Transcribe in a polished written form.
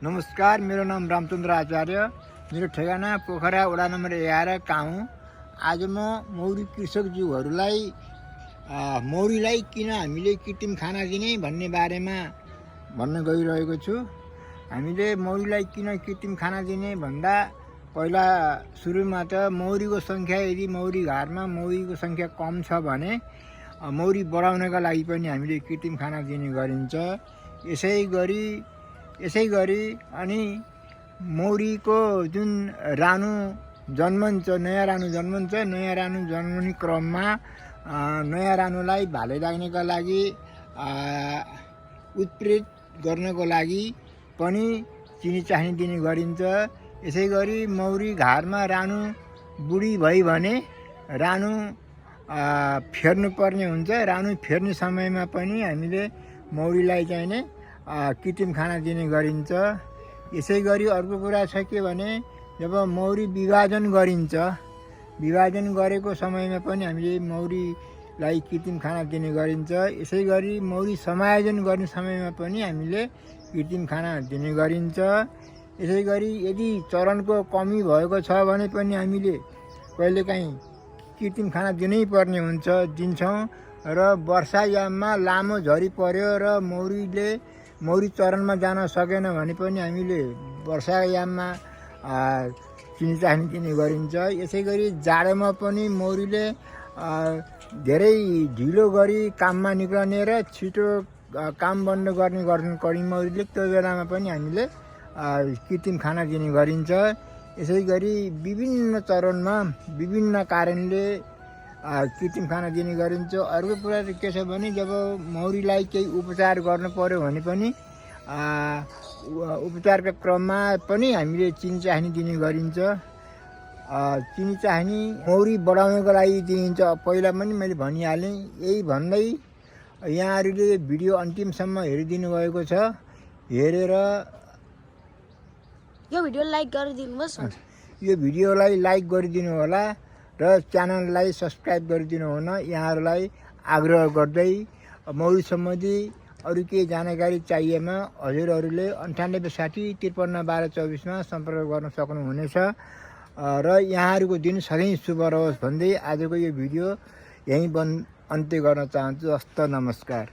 नमस्कार, मेरो नाम चन्द्र आचार्य। मेरो ठेगाना पोखरा वडा नम्बर 11 गाउँ। आज म मौरी कृषकज्यूहरूलाई मौरीलाई किन हामीले कृत्रिम खाना दिने भन्ने बारेमा भन्न गइरहेको छु। हामीले मौरीलाई किन कृत्रिम खाना दिने भन्दा पहिला सुरुमा त मौरीको सङ्ख्या, यदि मौरी घरमा मौरीको सङ्ख्या कम छ भने मौरी बढाउनका लागि पनि हामीले कृत्रिम खाना दिने गरिन्छ। यसै गरी अनि मौरीको जुन रानु जन्मन्छ, नयाँ रानु जन्मने क्रममा नयाँ रानुलाई भाले लाग्नका लागि उत्प्रेरित गर्नको लागि पनि चिनी चास्नी दिने गरिन्छ। यसै गरी मौरी घरमा रानु बुढी भई भने रानु फेर्नुपर्ने हुन्छ। रानु फेर्ने समयमा पनि हामीले मौरीलाई चाहिने कृत्रिम खाना दिने गरिन्छ। यसै गरी अर्को कुरा छ के भने, जब मौरी विभाजन गरिन्छ, विभाजन गरेको समयमा पनि हामीले मौरीलाई कृत्रिम खाना दिने गरिन्छ। यसै गरी मौरी समायोजन गर्ने समयमा पनि हामीले कृत्रिम खाना दिने गरिन्छ। यसै गरी यदि चरणको कमी भएको छ भने पनि हामीले कहिलेकाहीँ कृत्रिम खाना दिनै पर्ने हुन्छ, दिन्छौँ। र वर्षायाममा लामो झरी पर्यो र मौरी चरणमा जान सकेन भने पनि हामीले वर्षायाममा चिनी चास्नी दिने गरिन्छ। यसै गरी जाडोमा पनि मौरीले धेरै ढिलो गरी काममा निक्लने र छिटो काम बन्द गर्ने गर्छन् कडी मौरीले। त्यो बेलामा पनि हामीले कृत्रिम खाना दिने गरिन्छ। यसै गरी विभिन्न चरणमा विभिन्न कारणले कृत्रिम खाना दिने गरिन्छ। अर्को कुरा चाहिँ के छ भने, जब मौरीलाई केही उपचार गर्नु पर्यो भने पनि उपचारका क्रममा पनि हामीले चिनी चास्नी दिने गरिन्छ। चिनी चास्नी मौरी बढाउनको लागि दिइन्छ। पहिला पनि मैले भनिहालेँ। यही भन्दै यहाँहरूले भिडियो अन्तिमसम्म हेरिदिनु भएको छ। हेरेर यो भिडियोलाई लाइक गरिदिनुहोस्। यो भिडियोलाई लाइक गरिदिनु होला र च्यानललाई सब्सक्राइब गरिदिनु हुन यहाँहरूलाई आग्रह गर्दै, मौरी सम्बन्धी अरू केही जानकारी चाहिएमा हजुरहरूले 9860 53 12 24मा सम्पर्क गर्न सक्नुहुनेछ। र यहाँहरूको दिन सधैँ शुभ रहोस् भन्दै आजको यो भिडियो यहीँ अन्त्य गर्न चाहन्छु। हस्त नमस्कार।